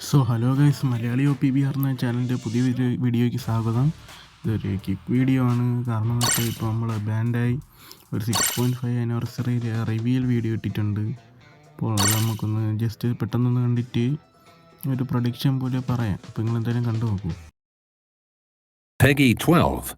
So hello guys, Malayali O P B R എന്ന ചാനലിൻ്റെ പുതിയ വീഡിയോയ്ക്ക് സ്വാഗതം. ഇതൊരു ക്വിക്ക് വീഡിയോ ആണ്. കാരണം എന്ന് വെച്ചാൽ ഇപ്പോൾ നമ്മൾ ബാൻഡായി ഒരു 6.5 ആനിവേഴ്സറി റിവ്യൂൽ വീഡിയോ ഇട്ടിട്ടുണ്ട്. അപ്പോൾ അത് നമുക്കൊന്ന് ജസ്റ്റ് പെട്ടെന്നൊന്ന് കണ്ടിട്ട് ഒരു പ്രൊഡിക്ഷൻ പോലെ പറയാം. അപ്പോൾ നിങ്ങൾ എന്തായാലും കണ്ടു നോക്കൂ. Peggy 12.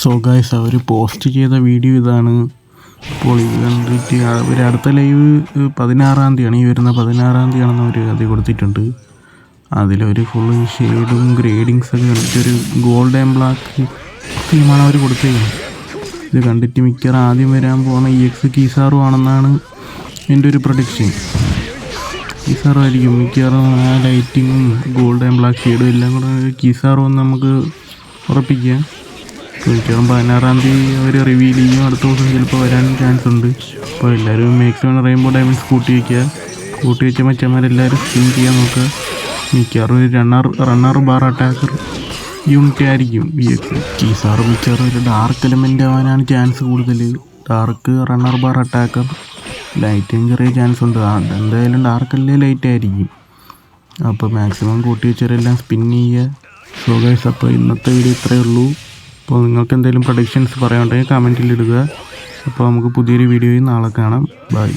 സോ ഗൈസ്, അവർ പോസ്റ്റ് ചെയ്ത വീഡിയോ ഇതാണ്. അപ്പോൾ ഇത് കണ്ടിട്ട് അവർ അടുത്ത ലൈവ് 16-ാം തീയതിയാണ്, ഈ വരുന്ന 16-ാം തീയതിയാണെന്ന് അവർ അത് കൊടുത്തിട്ടുണ്ട്. അതിലൊരു ഫുൾ ഷെയ്ഡും ഗ്രേഡിങ്സൊക്കെ കണ്ടിട്ടൊരു ഗോൾഡ് ആൻഡ് ബ്ലാക്ക് തീമാണ് അവർ കൊടുത്തേക്കുന്നത്. ഇത് കണ്ടിട്ട് മിക്കവാറും ആദ്യം വരാൻ പോകുന്ന EX കീസാറും ആണെന്നാണ് എൻ്റെ ഒരു പ്രൊഡിക്ഷൻ. കീസാറും ആയിരിക്കും മിക്കവാറും. ആ ലൈറ്റിങ്ങും ഗോൾഡ് ആൻഡ് ബ്ലാക്ക് ഷെയ്ഡും എല്ലാം കൂടെ കീസാറും എന്ന് നമുക്ക് ഉറപ്പിക്കാം. മിക്കവാറും 16-ാം തീയതി അവർ റിവീൽ ചെയ്യും. അടുത്ത ദിവസം ചിലപ്പോൾ വരാനും ചാൻസ് ഉണ്ട്. അപ്പോൾ എല്ലാവരും മാക്സിമം റെയിൻബോ ഡയമണ്ട്സ് കൂട്ടി വെച്ച മച്ചന്മാരെല്ലാവരും സ്പിൻ ചെയ്യാൻ നോക്കുക. മിക്കവാറും ഒരു റണ്ണർ ബാർ അറ്റാക്കർ യൂണിറ്റ് ആയിരിക്കും EX. കീസാറ് മിക്കവാറും ഒരു ഡാർക്ക് എലമെൻ്റ് ആവാനാണ് ചാൻസ് കൂടുതൽ. ഡാർക്ക് റണ്ണർ ബാർ അറ്റാക്കർ ലൈറ്റിന് ചെറിയ ചാൻസ് ഉണ്ട്. എന്തായാലും ഡാർക്കല്ലേ ലൈറ്റ് ആയിരിക്കും. അപ്പോൾ മാക്സിമം കൂട്ടി വെച്ചവരെല്ലാം സ്പിൻ ചെയ്യുക. സോ ഗൈസ്, അപ്പോൾ ഇന്നത്തെ വീഡിയോ ഇത്രയേ ഉള്ളൂ. അപ്പോൾ നിങ്ങൾക്ക് എന്തെങ്കിലും പ്രൊഡിക്ഷൻസ് പറയാനുണ്ടെങ്കിൽ കമൻറ്റിൽ ഇടുക. അപ്പോൾ നമുക്ക് പുതിയൊരു വീഡിയോയിൽ നാളെ കാണാം. ബൈ.